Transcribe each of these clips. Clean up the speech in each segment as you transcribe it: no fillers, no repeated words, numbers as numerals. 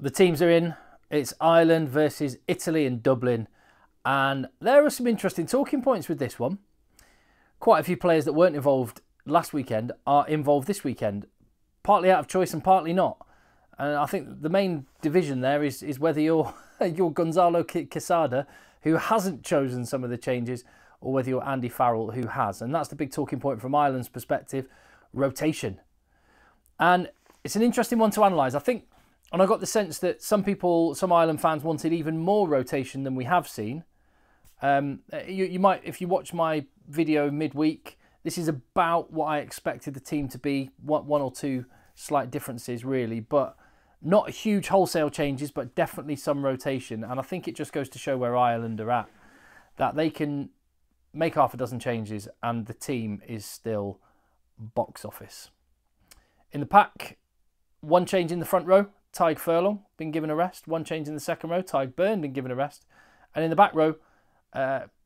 The teams are in. It's Ireland versus Italy in Dublin. And there are some interesting talking points with this one. Quite a few players that weren't involved last weekend are involved this weekend. Partly out of choice and partly not. And I think the main division there is whether you're Gonzalo Quesada, who hasn't chosen some of the changes, or whether you're Andy Farrell, who has. And that's the big talking point from Ireland's perspective, rotation. And it's an interesting one to analyse. I think, and I got the sense that some Ireland fans wanted even more rotation than we have seen. You might, if you watch my video midweek, this is about what I expected the team to be. One or two slight differences really, but not huge wholesale changes, but definitely some rotation. And I think it just goes to show where Ireland are at, that they can make half a dozen changes and the team is still box office. In the pack, one change in the front row, Tadhg Furlong, been given a rest. One change in the second row, Tadhg Beirne, been given a rest. And in the back row,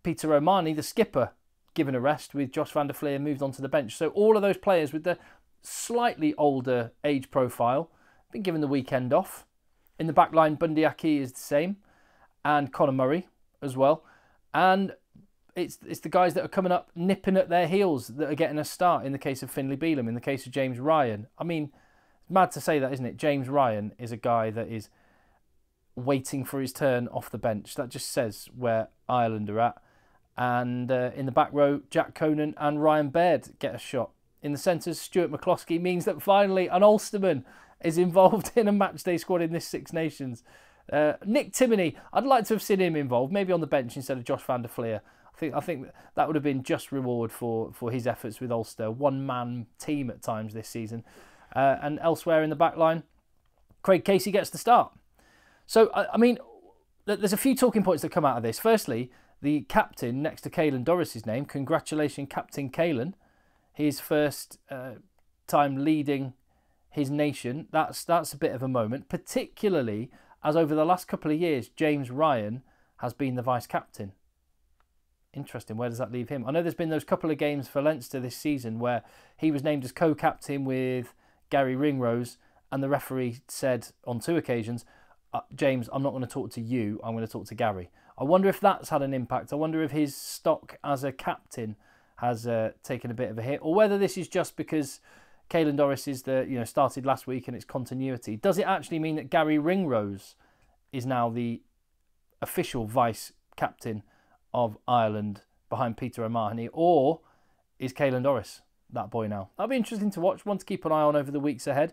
Peter O'Mahony, the skipper, given a rest, with Josh van der Flier moved onto the bench. So all of those players with the slightly older age profile been given the weekend off. In the back line, Bundee Aki is the same, and Conor Murray as well. And it's the guys that are coming up, nipping at their heels, that are getting a start. In the case of Finlay Bealham, in the case of James Ryan. I mean, it's mad to say that, isn't it? James Ryan is a guy that is waiting for his turn off the bench. That just says where Ireland are at. And in the back row, Jack Conan and Ryan Baird get a shot. In the centres, Stuart McCloskey means that finally an Ulsterman is involved in a matchday squad in this Six Nations. Nick Timoney, I'd like to have seen him involved, maybe on the bench instead of Josh van der Flier. I think that would have been just reward for his efforts with Ulster. One-man team at times this season. And elsewhere in the back line, Craig Casey gets the start. So, I mean, there's a few talking points that come out of this. Firstly, the captain next to Caelan Doris's name. Congratulations, Captain Caelan. His first time leading his nation. That's a bit of a moment, particularly as over the last couple of years, James Ryan has been the vice-captain. Interesting, where does that leave him? I know there's been those couple of games for Leinster this season where he was named as co-captain with Gary Ringrose, and the referee said on 2 occasions, James, I'm not going to talk to you, I'm going to talk to Gary. I wonder if that's had an impact. I wonder if his stock as a captain has taken a bit of a hit, or whether this is just because Caelan Doris is started last week and it's continuity. Does it actually mean that Gary Ringrose is now the official vice-captain of Ireland behind Peter O'Mahony, or is Caelan Doris that boy now? That'll be interesting to watch, one to keep an eye on over the weeks ahead.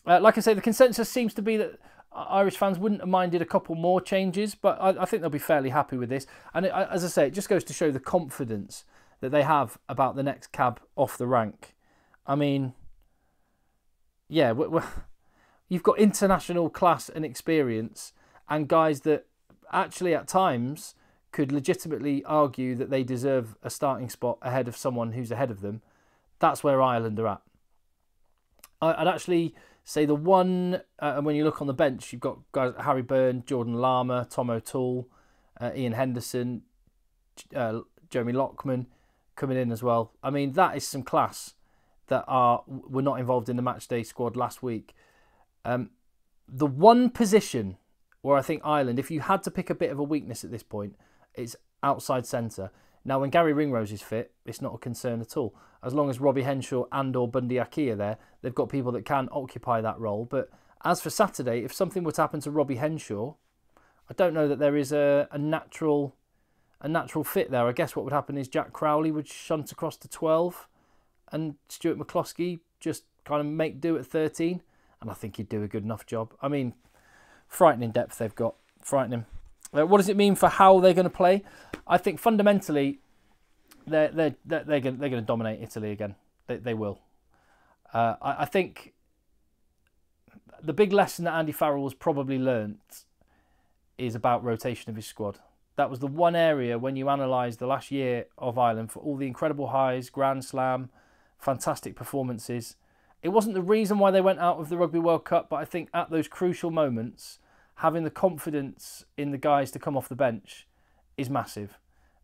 Like I say, the consensus seems to be that Irish fans wouldn't have minded a couple more changes, but I think they'll be fairly happy with this. And as I say, it just goes to show the confidence that they have about the next cab off the rank. I mean, yeah, you've got international class and experience, and guys that actually at times could legitimately argue that they deserve a starting spot ahead of someone who's ahead of them. That's where Ireland are at. I'd actually say the one, and when you look on the bench, you've got guys like Harry Byrne, Jordan Lama, Tom O'Toole, Ian Henderson, Jeremy Lockman coming in as well. I mean, that is some class that were not involved in the matchday squad last week. The one position where I think Ireland, if you had to pick a bit of a weakness at this point, it's outside centre. Now, when Gary Ringrose is fit, it's not a concern at all. As long as Robbie Henshaw and or Bundee Aki are there, they've got people that can occupy that role. But as for Saturday, if something were to happen to Robbie Henshaw, I don't know that there is a natural fit there. I guess what would happen is Jack Crowley would shunt across to 12 and Stuart McCloskey just kind of make do at 13. And I think he'd do a good enough job. I mean, frightening depth they've got. Frightening. What does it mean for how they're going to play? I think fundamentally they're going to dominate Italy again. They will. I think the big lesson that Andy Farrell has probably learnt is about rotation of his squad. That was the one area when you analyse the last year of Ireland for all the incredible highs, Grand Slam, fantastic performances. It wasn't the reason why they went out of the Rugby World Cup, but I think at those crucial moments, having the confidence in the guys to come off the bench is massive.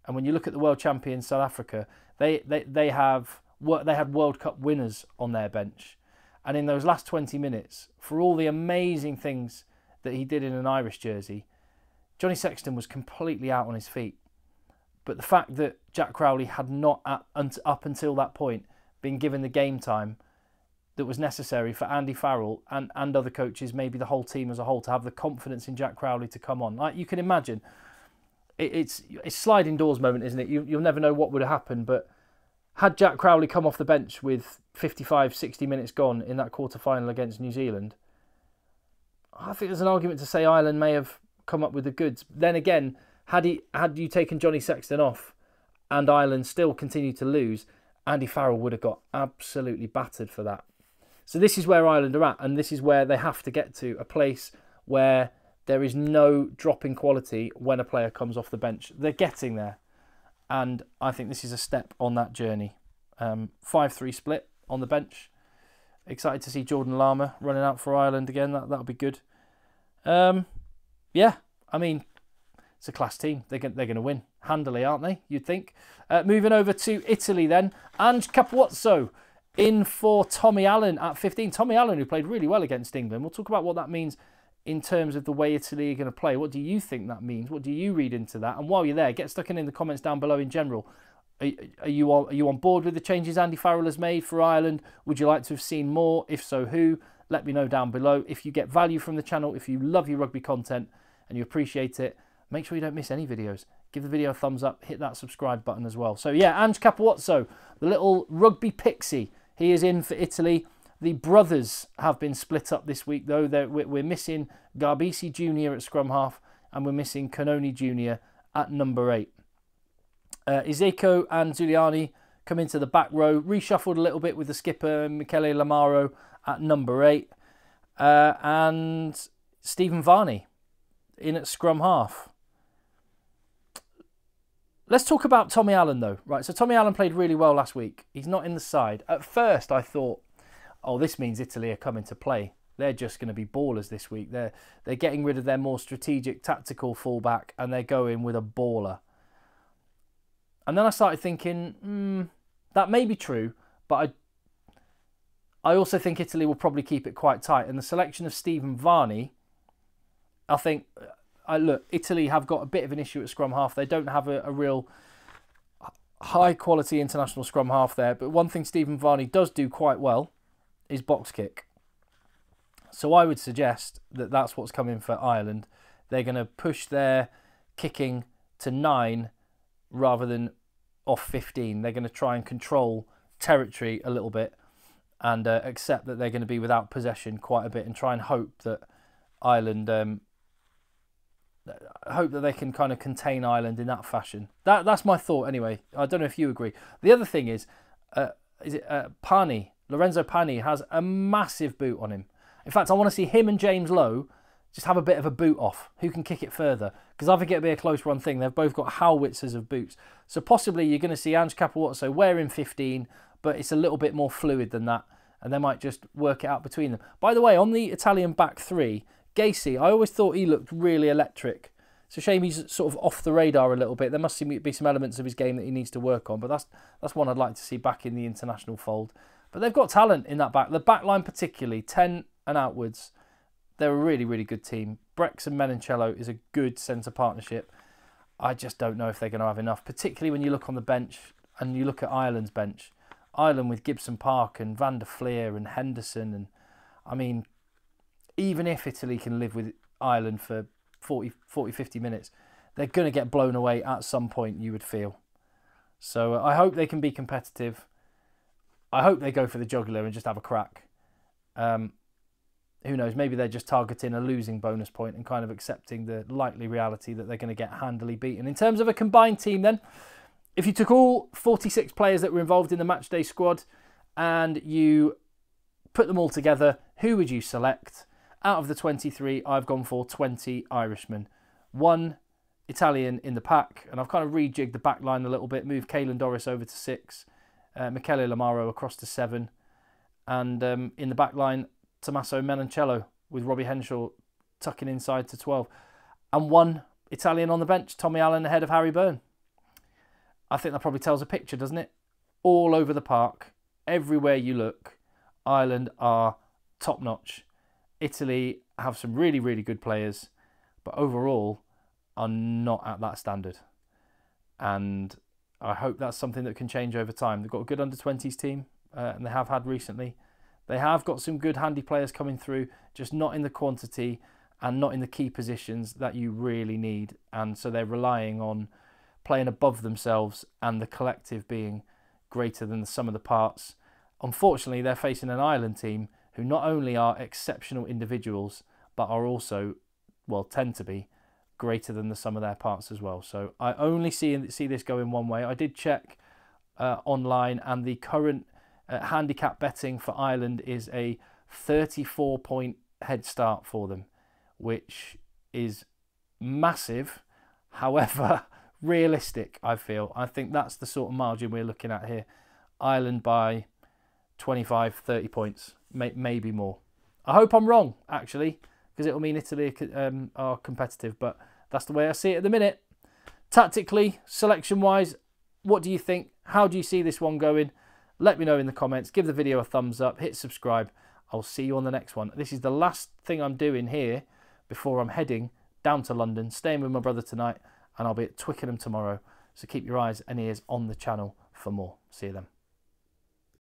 And when you look at the world champions South Africa, they had World Cup winners on their bench. And in those last 20 minutes, for all the amazing things that he did in an Irish jersey, Johnny Sexton was completely out on his feet. But the fact that Jack Crowley had not, up until that point, been given the game time that was necessary for Andy Farrell and other coaches, maybe the whole team as a whole, to have the confidence in Jack Crowley to come on. Like you can imagine, it's sliding doors moment, isn't it? You'll never know what would have happened, but had Jack Crowley come off the bench with 55, 60 minutes gone in that quarter-final against New Zealand, I think there's an argument to say Ireland may have come up with the goods. Then again, had you taken Johnny Sexton off and Ireland still continued to lose, Andy Farrell would have got absolutely battered for that. So this is where Ireland are at, and this is where they have to get to, a place where there is no drop in quality when a player comes off the bench. They're getting there, and I think this is a step on that journey. 5-3 split on the bench. Excited to see Jordan Lama running out for Ireland again. That'll be good. Yeah, I mean, it's a class team. They're going to win handily, aren't they? You'd think. Moving over to Italy then. Ange Capuozzo in for Tommy Allen at 15. Tommy Allen, who played really well against England. We'll talk about what that means in terms of the way Italy are going to play. What do you think that means? What do you read into that? And while you're there, get stuck in the comments down below in general. Are you on board with the changes Andy Farrell has made for Ireland? Would you like to have seen more? If so, who? Let me know down below. If you get value from the channel, if you love your rugby content and you appreciate it, make sure you don't miss any videos. Give the video a thumbs up, hit that subscribe button as well. So yeah, Ange Capuozzo, the little rugby pixie, he is in for Italy. The brothers have been split up this week though. We're missing Garbisi Jr. at scrum half and we're missing Canoni Jr. at number 8. Iseko and Zuliani come into the back row, reshuffled a little bit with the skipper Michele Lamaro at number 8, and Stephen Varney in at scrum half. Let's talk about Tommy Allen though. Right, so Tommy Allen played really well last week. He's not in the side. At first I thought, oh, this means Italy are coming to play. They're just going to be ballers this week. They're getting rid of their more strategic, tactical fullback and they're going with a baller. And then I started thinking, that may be true, but I also think Italy will probably keep it quite tight. And the selection of Stephen Varney, I think, look, Italy have got a bit of an issue at scrum half. They don't have a real high-quality international scrum half there. But one thing Stephen Varney does do quite well is box kick. So I would suggest that that's what's coming for Ireland. They're going to push their kicking to 9 rather than off 15. They're going to try and control territory a little bit and accept that they're going to be without possession quite a bit and try and hope that Ireland, hope that they can kind of contain Ireland in that fashion. That's my thought anyway. I don't know if you agree. The other thing is Pani, Lorenzo Pani has a massive boot on him. In fact, I want to see him and James Lowe just have a bit of a boot off. Who can kick it further? Because I think it'll be a close run thing. They've both got howitzers of boots. So possibly you're going to see Ange Capuozzo wearing 15, but it's a little bit more fluid than that. And they might just work it out between them. By the way, on the Italian back three, Gacy, I always thought he looked really electric. It's a shame he's sort of off the radar a little bit. There must be some elements of his game that he needs to work on. But that's one I'd like to see back in the international fold. But they've got talent in that back. The back line particularly, 10 and outwards. They're a really, really good team. Brex and Menoncello is a good centre partnership. I just don't know if they're going to have enough, particularly when you look on the bench and you look at Ireland's bench. Ireland with Gibson Park and Van der Fleer and Henderson. And I mean, even if Italy can live with Ireland for 40, 50 minutes, they're going to get blown away at some point, you would feel. So I hope they can be competitive. I hope they go for the jugular and just have a crack. Who knows, maybe they're just targeting a losing bonus point and kind of accepting the likely reality that they're going to get handily beaten. In terms of a combined team then, if you took all 46 players that were involved in the matchday squad and you put them all together, who would you select? Out of the 23, I've gone for 20 Irishmen. 1 Italian in the pack, and I've kind of rejigged the back line a little bit, moved Caelan Doris over to 6, Michele Lamaro across to 7, and in the back line, Tommaso Menoncello with Robbie Henshaw tucking inside to 12. And 1 Italian on the bench, Tommy Allen ahead of Harry Byrne. I think that probably tells a picture, doesn't it? All over the park, everywhere you look, Ireland are top-notch. Italy have some really, really good players, but overall are not at that standard. And I hope that's something that can change over time. They've got a good under-20s team, and they have had recently. They have got some good handy players coming through, just not in the quantity and not in the key positions that you really need. And so they're relying on playing above themselves and the collective being greater than the sum of the parts. Unfortunately, they're facing an Ireland team who not only are exceptional individuals, but are also, well, tend to be greater than the sum of their parts as well. So I only see this going one way. I did check online, and the current handicap betting for Ireland is a 34-point head start for them, which is massive. However, realistic, I feel. I think that's the sort of margin we're looking at here. Ireland by 25, 30 points, maybe more. I hope I'm wrong, actually, because it'll mean Italy are competitive, but that's the way I see it at the minute. Tactically, selection-wise, what do you think? How do you see this one going? Let me know in the comments. Give the video a thumbs up. Hit subscribe. I'll see you on the next one. This is the last thing I'm doing here before I'm heading down to London, staying with my brother tonight, and I'll be at Twickenham tomorrow. So keep your eyes and ears on the channel for more. See you then.